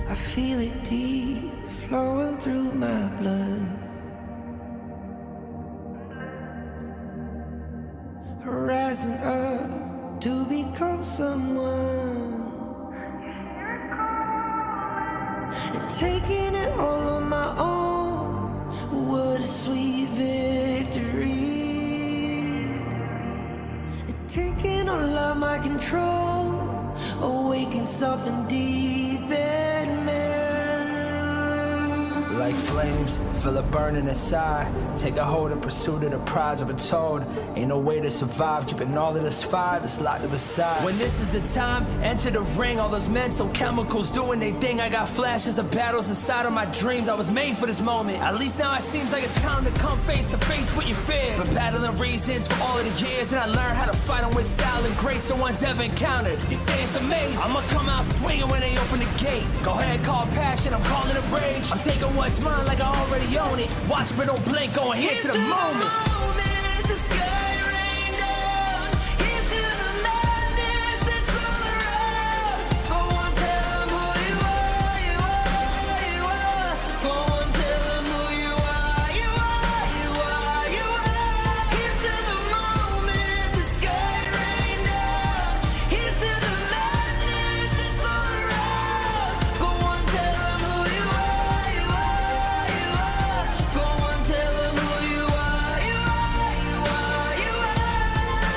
I feel it deep, flowing through my blood. Rising up to become someone, and taking it all on my own. What a sweet victory. And taking all of my control, awaken something deep in me. Like flames, feel it burning inside. Take a hold in pursuit of the prize. I've been told, ain't no way to survive, keeping all of this fire that's locked up inside. When this is the time, enter the ring. All those mental chemicals doing their thing. I got flashes of battles inside of my dreams. I was made for this moment. At least now it seems like it's time to come face to face with your fear. Been battling reasons for all of the years, and I learned how to fight them with style and grace no one's ever encountered. You say it's amazing, I'ma come out swinging when they open the gate. Go ahead, call passion, I'm calling it rage. I'm taking what's mine like I already own it. Watch but don't blink, going here to the moment. The sky rain down. Here's to the madness that's all around. Go on, tell them who you are, you are, you are. Go on, tell them who you are, you are, you are, you are. Here's to the moment, the sky rain down. Here's to the madness that's all around. Go on, tell them who you are, you are, you are. Go on, tell them who you are, you are, you are, you are.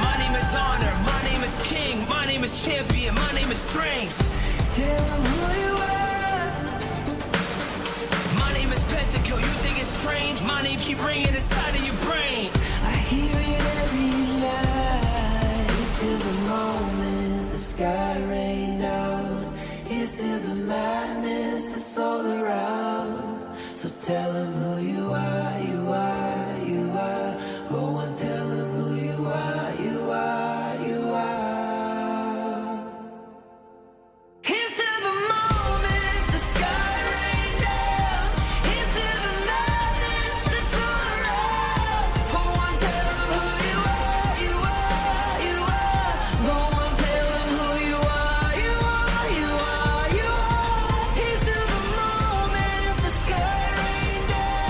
My name is honor, my name is king, my name is champion, my name is strength. Tell them who you are. My name is Pentakill, you think it's strange? My name keep ringing inside of your brain. I hear it every night. Here's to the moment the sky rain down. Here's to the madness that's all around. So tell them who you are, you are, you are. Go and tell them who you are, you are, you are. Here's to the moment the sky rain down. Here's to the madness that's all around. Go on, tell them who you are, you are, you are. Go on, tell them who you are, you are, you are, you are. Here's to the moment the sky rain down.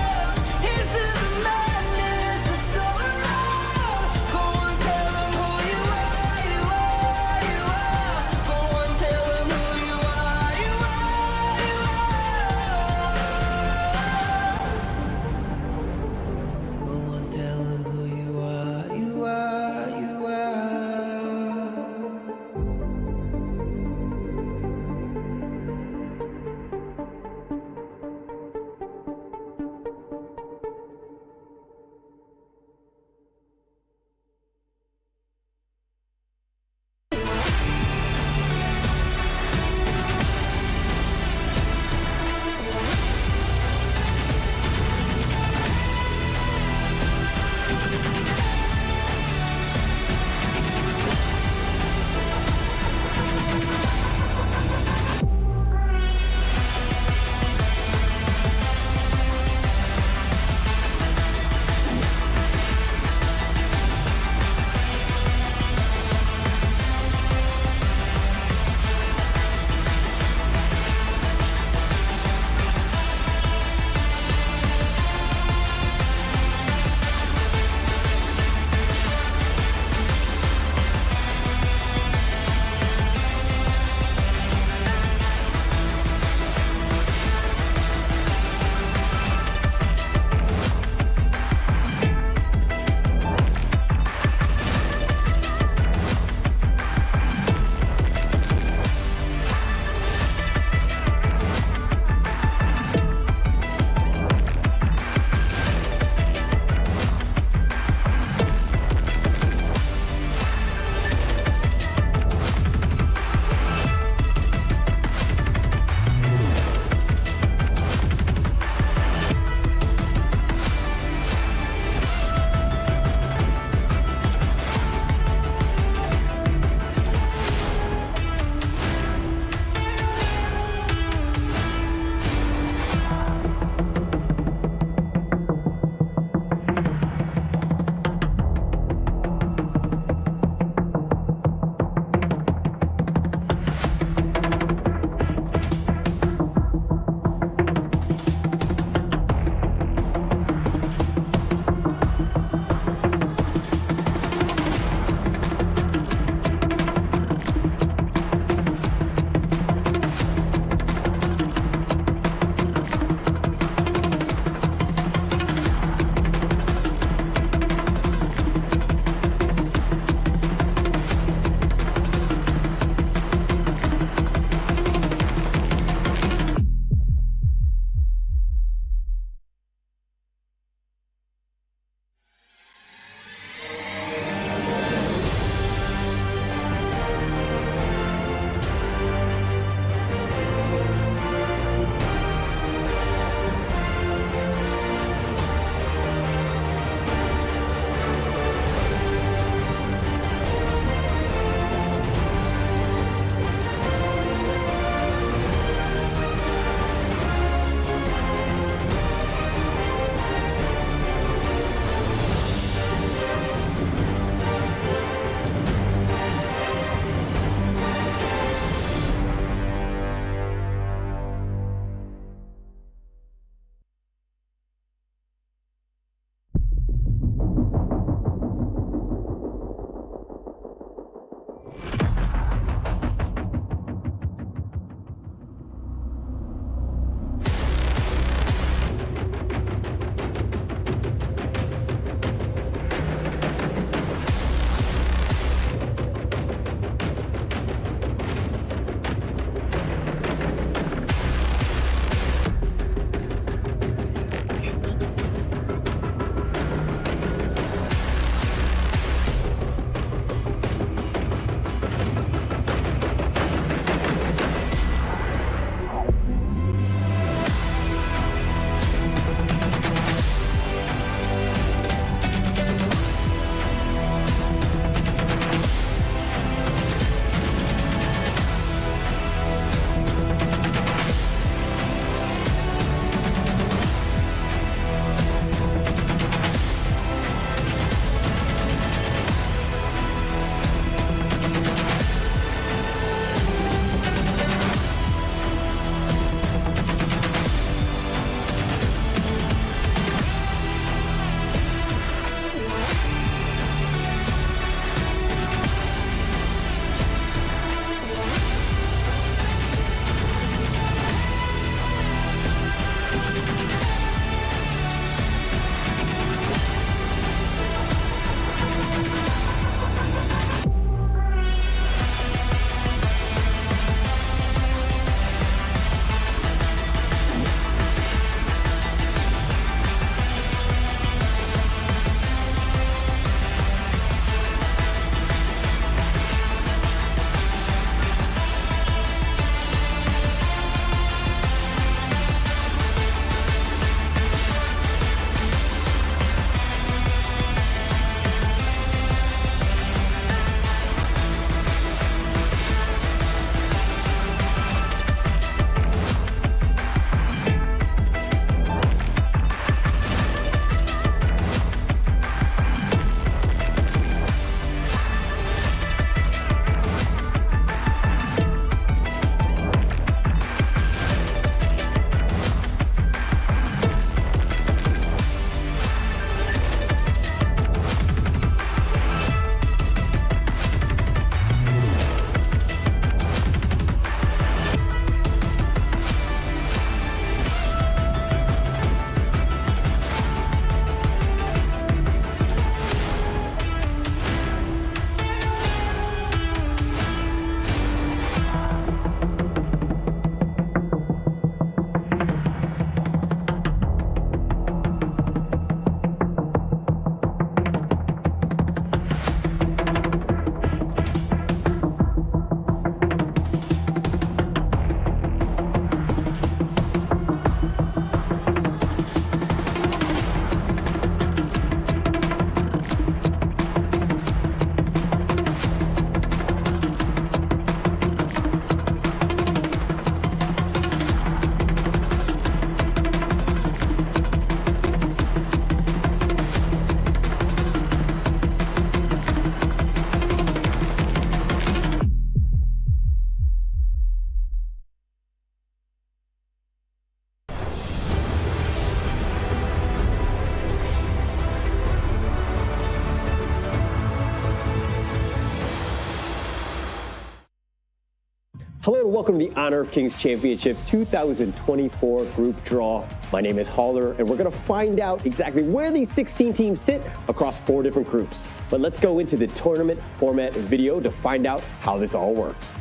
Hello and welcome to the Honor of Kings Championship 2024 group draw. My name is Haller, and we're going to find out exactly where these 16 teams sit across 4 different groups. But let's go into the tournament format video to find out how this all works.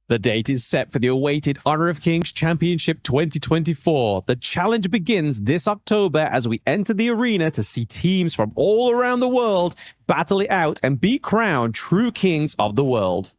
The date is set for the awaited Honor of Kings Championship 2024. The challenge begins this October as we enter the arena to see teams from all around the world battle it out and be crowned true kings of the world.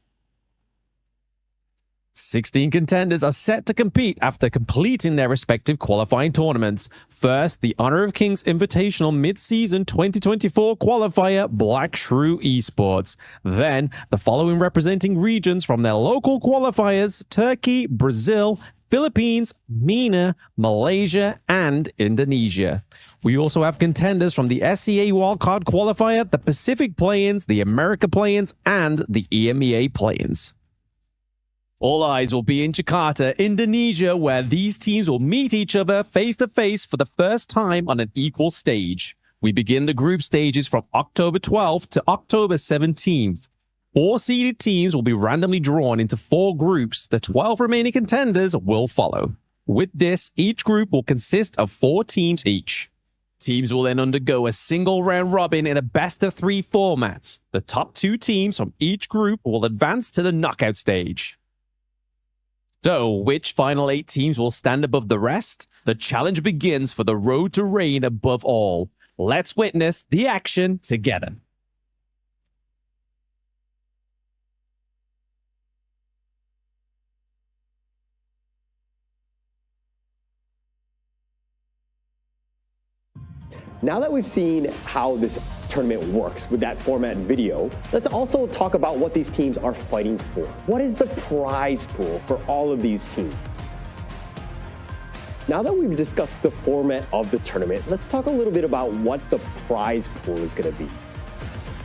16 contenders are set to compete after completing their respective qualifying tournaments. First, the Honor of Kings Invitational Mid-Season 2024 qualifier, Black Shrew Esports. Then, the following representing regions from their local qualifiers, Turkey, Brazil, Philippines, MENA, Malaysia, and Indonesia. We also have contenders from the SEA Wildcard Qualifier, the Pacific Play-ins, the America Play-ins, and the EMEA Play-ins. All eyes will be in Jakarta, Indonesia, where these teams will meet each other face-to-face for the first time on an equal stage. We begin the group stages from October 12th to October 17th. 4 seeded teams will be randomly drawn into 4 groups. The 12 remaining contenders will follow. With this, each group will consist of 4 teams each. Teams will then undergo a single round robin in a best-of-3 format. The top 2 teams from each group will advance to the knockout stage. So, which final 8 teams will stand above the rest? The challenge begins for the road to reign above all. Let's witness the action together. Now that we've seen how this tournament works with that format video, let's also talk about what these teams are fighting for. What is the prize pool for all of these teams? Now that we've discussed the format of the tournament, let's talk a little bit about what the prize pool is going to be.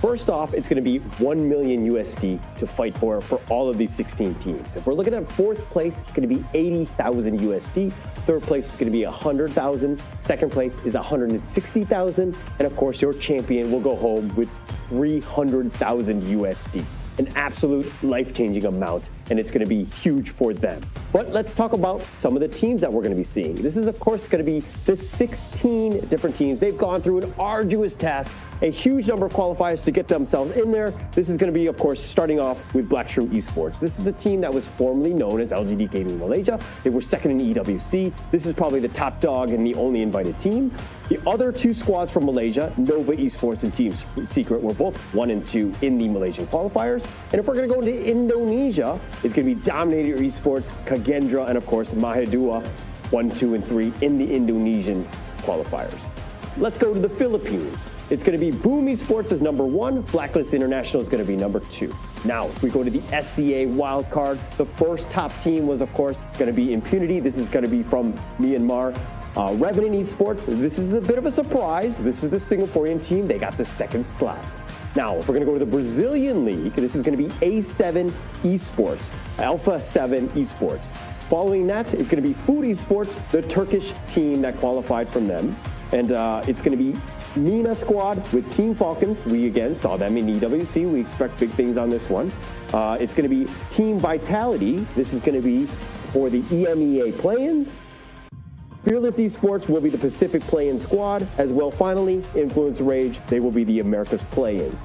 First off, it's going to be 1 million USD to fight for all of these 16 teams. If we're looking at 4th place, it's going to be 80,000 USD. 3rd place is going to be 100,000. 2nd place is 160,000. And of course, your champion will go home with 300,000 USD. An absolute life-changing amount, and it's going to be huge for them. But let's talk about some of the teams that we're going to be seeing. This is, of course, going to be the 16 different teams. They've gone through an arduous task, a huge number of qualifiers to get themselves in there. This is going to be, of course, starting off with Black Shrew Esports. This is a team that was formerly known as LGD Gaming Malaysia. They were 2nd in EWC. This is probably the top dog and the only invited team. The other 2 squads from Malaysia, Nova Esports and Team Secret, were both 1 and 2 in the Malaysian qualifiers. And if we're going to go into Indonesia, it's going to be Dominator Esports, Kagendra, and of course Mahadua, 1, 2, and 3 in the Indonesian qualifiers. Let's go to the Philippines. It's going to be Boom Esports as number 1. Blacklist International is going to be number 2. Now, if we go to the SCA wildcard, the first top team was, of course, going to be Impunity. This is going to be from Myanmar. Revenant Esports, this is a bit of a surprise. This is the Singaporean team. They got the 2nd slot. Now, if we're going to go to the Brazilian League, this is going to be A7 Esports, Alpha 7 Esports. Following that is going to be Food Esports, the Turkish team that qualified from them. And it's going to be MENA squad with Team Falcons. We, again, saw them in EWC. We expect big things on this one. It's going to be Team Vitality. This is going to be for the EMEA play-in. Fearless Esports will be the Pacific play-in squad, as well finally, Influence Rage, they will be the Americas play-in.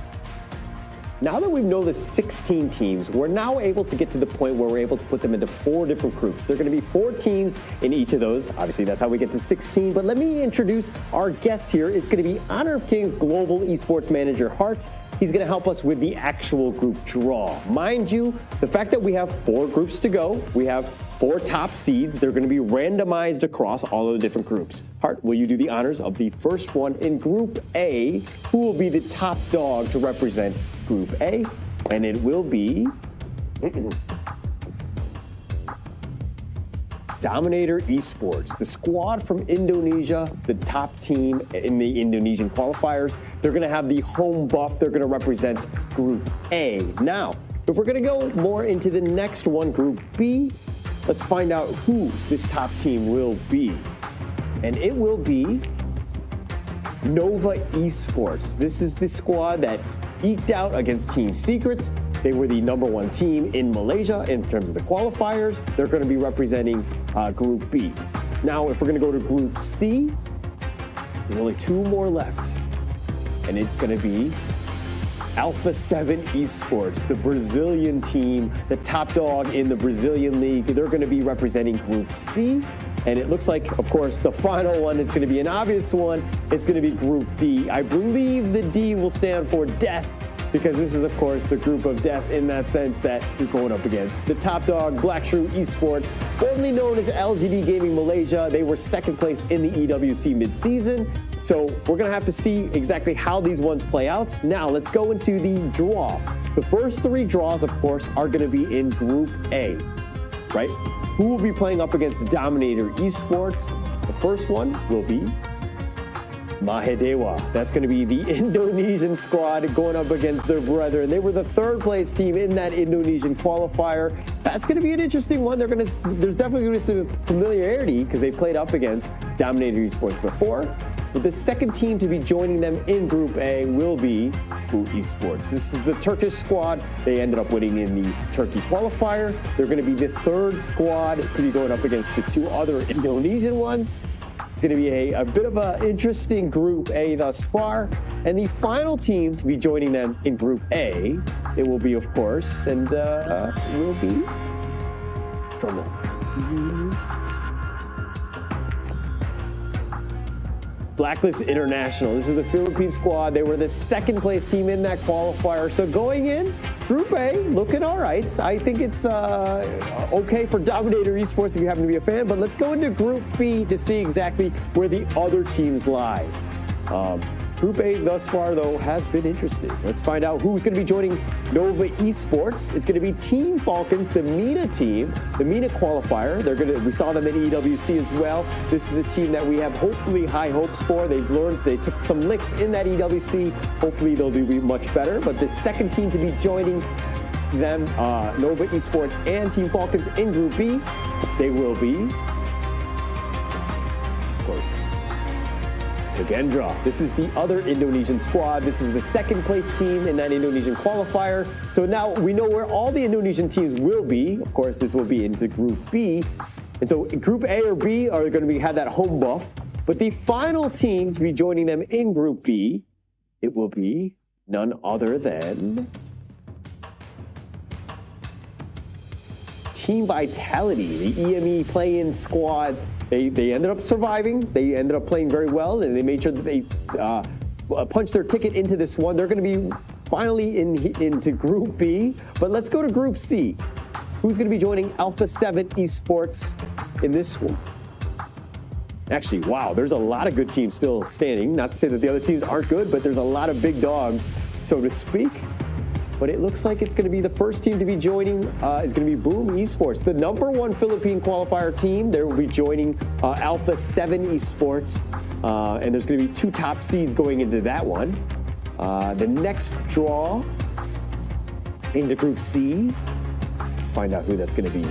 Now that we know the 16 teams, we're now able to get to the point where we're able to put them into 4 different groups. There are going to be 4 teams in each of those. Obviously, that's how we get to 16. But let me introduce our guest here. It's going to be Honor of Kings Global Esports Manager Hart. He's going to help us with the actual group draw. Mind you, the fact that we have 4 groups to go, we have 4 top seeds. They're going to be randomized across all of the different groups. Hart, will you do the honors of the first one in Group A? Who will be the top dog to represent Group A? And it will be Dominator Esports, the squad from Indonesia, the top team in the Indonesian qualifiers. They're going to have the home buff. They're going to represent Group A. Now, if we're going to go more into the next one, Group B, let's find out who this top team will be. And it will be Nova Esports. This is the squad that eked out against Team Secrets. They were the #1 team in Malaysia in terms of the qualifiers. They're going to be representing Group B. Now, if we're going to go to Group C, there's only 2 more left. And it's going to be Alpha 7 Esports, the Brazilian team, the top dog in the Brazilian league. They're going to be representing Group C. And it looks like, of course, the final one is going to be an obvious one. It's going to be Group D. I believe the D will stand for death, because this is, of course, the group of death in that sense that you're going up against. The top dog, Black Shrew Esports, formerly known as LGD Gaming Malaysia. They were 2nd place in the EWC mid-season. So we're going to have to see exactly how these ones play out. Now, let's go into the draw. The first 3 draws, of course, are going to be in Group A, right? Who will be playing up against Dominator Esports? The first one will be Mahadewa. That's going to be the Indonesian squad going up against their brethren. They were the 3rd place team in that Indonesian qualifier. That's going to be an interesting one. There's definitely going to be some familiarity because they've played up against Dominator Esports before. But the second team to be joining them in Group A will be HoK Esports. This is the Turkish squad. They ended up winning in the Turkey qualifier. They're going to be the 3rd squad to be going up against the 2 other Indonesian ones. It's going to be a bit of an interesting Group A thus far. And the final team to be joining them in Group A, it will be, of course, and will be drumroll. Blacklist International. This is the Philippine squad. They were the 2nd place team in that qualifier. So going in, Group A, looking all right. I think it's okay for Dominator Esports if you happen to be a fan. But let's go into Group B to see exactly where the other teams lie. Group A thus far, though, has been interesting. Let's find out who's going to be joining Nova Esports. It's going to be Team Falcons, the MENA team, the MENA qualifier. We saw them in EWC as well. This is a team that we have hopefully high hopes for. They took some licks in that EWC. Hopefully they'll do much better. But the second team to be joining them, Nova Esports and Team Falcons in Group B, they will be, of course, Jakarta. This is the other Indonesian squad. This is the 2nd place team in that Indonesian qualifier. So now we know where all the Indonesian teams will be. Of course, this will be into Group B. And so Group A or B are going to have that home buff. But the final team to be joining them in Group B, it will be none other than Team Vitality, the EME play-in squad. They ended up surviving. They ended up playing very well, and they made sure that they punched their ticket into this one. They're going to be finally into Group B. But let's go to Group C. Who's going to be joining Alpha 7 Esports in this one? Actually, wow, there's a lot of good teams still standing. Not to say that the other teams aren't good, but there's a lot of big dogs, so to speak. But it looks like it's going to be the first team to be joining is going to be Boom Esports, the #1 Philippine qualifier team. They will be joining Alpha 7 Esports, and there's going to be 2 top seeds going into that one. The next draw into Group C. Let's find out who that's going to be.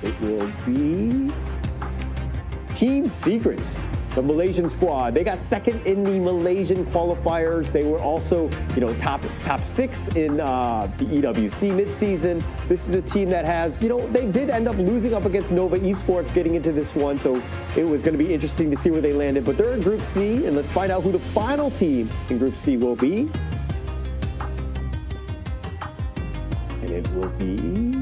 It will be Team Secrets, the Malaysian squad. They got 2nd in the Malaysian qualifiers. They were also, top 6 in the EWC midseason. This is a team that has, they did end up losing up against Nova Esports getting into this one, so it was going to be interesting to see where they landed. But they're in Group C, and let's find out who the final team in Group C will be. And it will be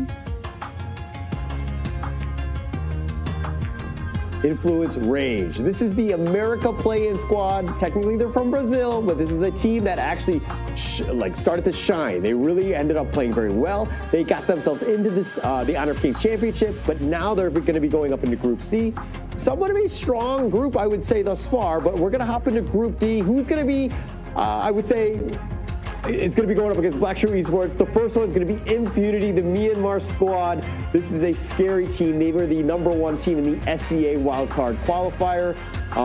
Influence Rage. This is the America play-in squad. Technically, they're from Brazil, but this is a team that actually started to shine. They really ended up playing very well. They got themselves into this the Honor of Kings Championship, but now they're going to be going up into Group C. Somewhat of a strong group, I would say, thus far, but we're going to hop into Group D. Who's going to be, I would say, it's going to be going up against Black Shrew Esports. The first one is going to be Impunity, the Myanmar squad. This is a scary team. They were the #1 team in the SEA wildcard qualifier.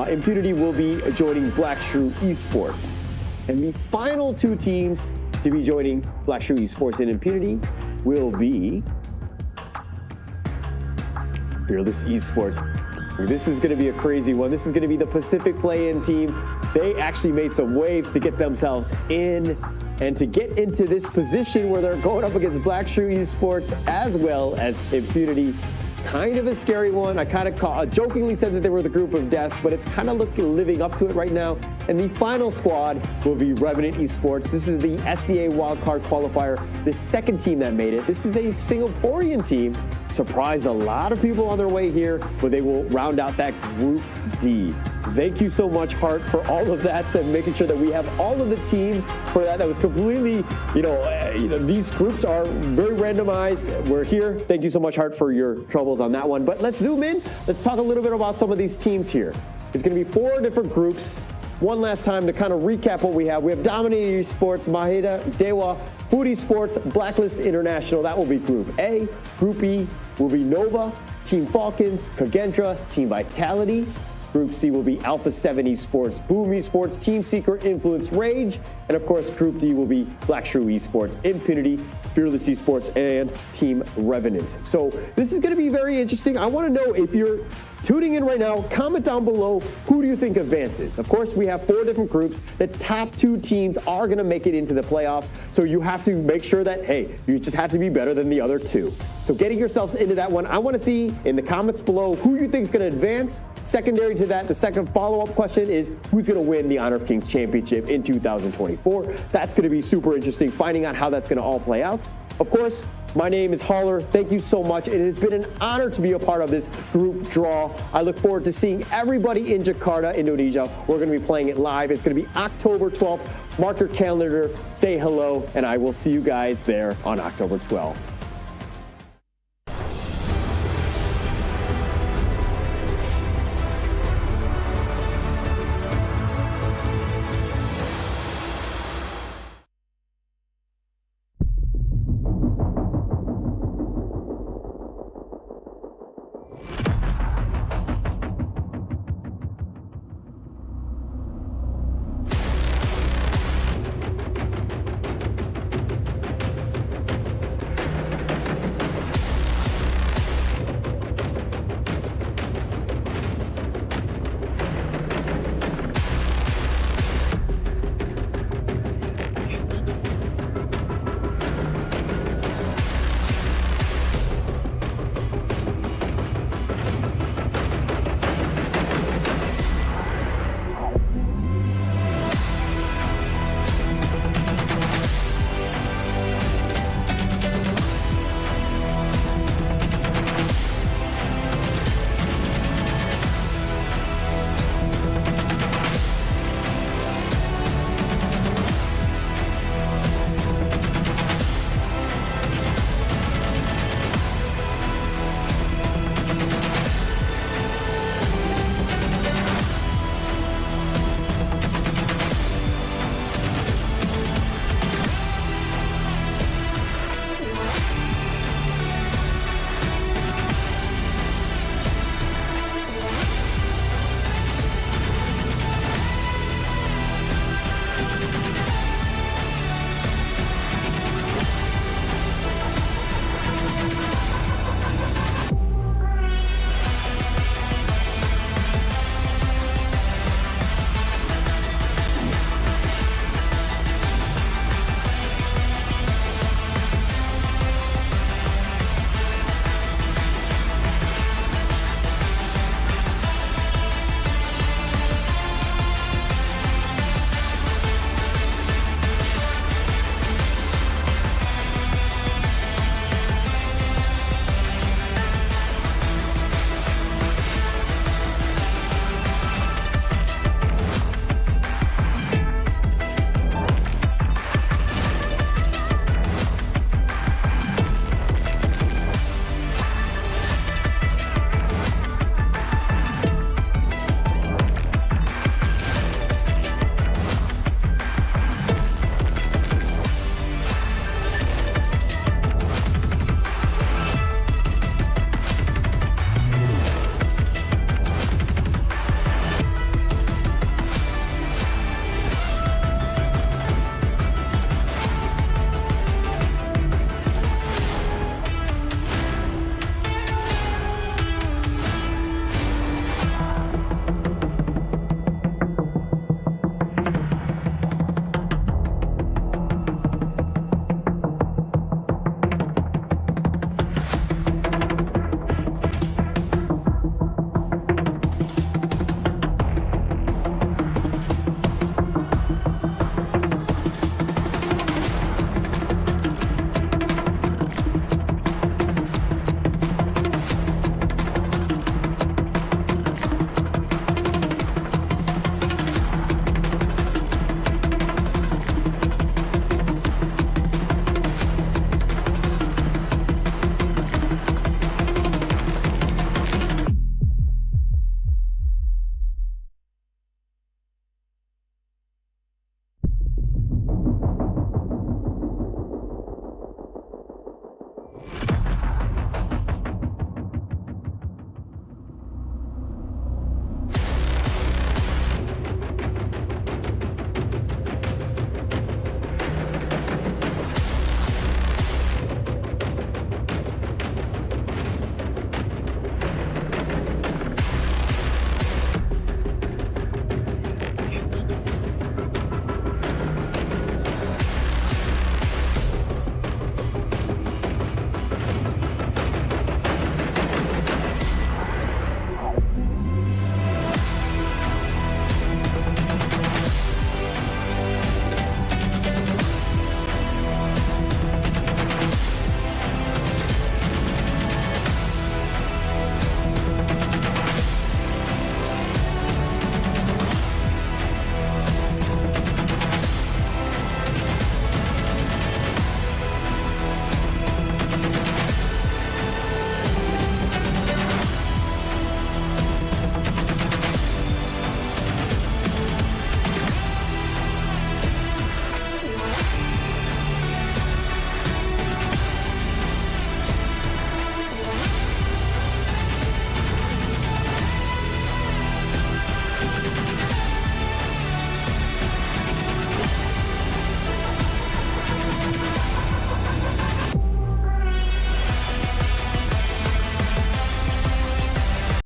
Impunity will be joining Black Shrew Esports. And the final 2 teams to be joining Black Shrew Esports and Impunity will be Fearless Esports. This is going to be a crazy one. This is going to be the Pacific play-in team. They actually made some waves to get themselves in And to get into this position where they're going up against Black Shrew Esports as well as Impunity, kind of a scary one. I kind of jokingly said that they were the group of death, but it's kind of living up to it right now. And the final squad will be Revenant Esports. This is the SCA wildcard qualifier, the second team that made it. This is a Singaporean team. Surprised a lot of people on their way here, but they will round out that Group D. Thank you so much, Hart, for all of that and making sure that we have all of the teams for that. That was completely, these groups are very randomized. We're here. Thank you so much, Hart, for your troubles on that one. But let's zoom in. Let's talk a little bit about some of these teams here. It's going to be 4 different groups. One last time to kind of recap what we have. We have Dominator Esports, Maheda, Dewa, Food Esports, Blacklist International. That will be Group A. Group E will be Nova, Team Falcons, Kagendra, Team Vitality. Group C will be Alpha 7 Esports, Boom Esports, Team Secret, Influence, Rage. And of course, Group D will be Black Shrew Esports, Impunity, Fearless Esports, and Team Revenant. So this is going to be very interesting. I want to know, if you're tuning in right now, comment down below, who do you think advances? Of course, we have 4 different groups. The top 2 teams are going to make it into the playoffs. So you have to make sure that, hey, you just have to be better than the other 2. So getting yourselves into that one, I want to see in the comments below who you think is going to advance. Secondary to that, the second follow-up question is, who's going to win the Honor of Kings Championship in 2024? That's going to be super interesting, finding out how that's going to all play out. Of course, my name is Haller. Thank you so much. It has been an honor to be a part of this group draw. I look forward to seeing everybody in Jakarta, Indonesia. We're going to be playing it live. It's going to be October 12th. Mark your calendar, say hello, and I will see you guys there on October 12th.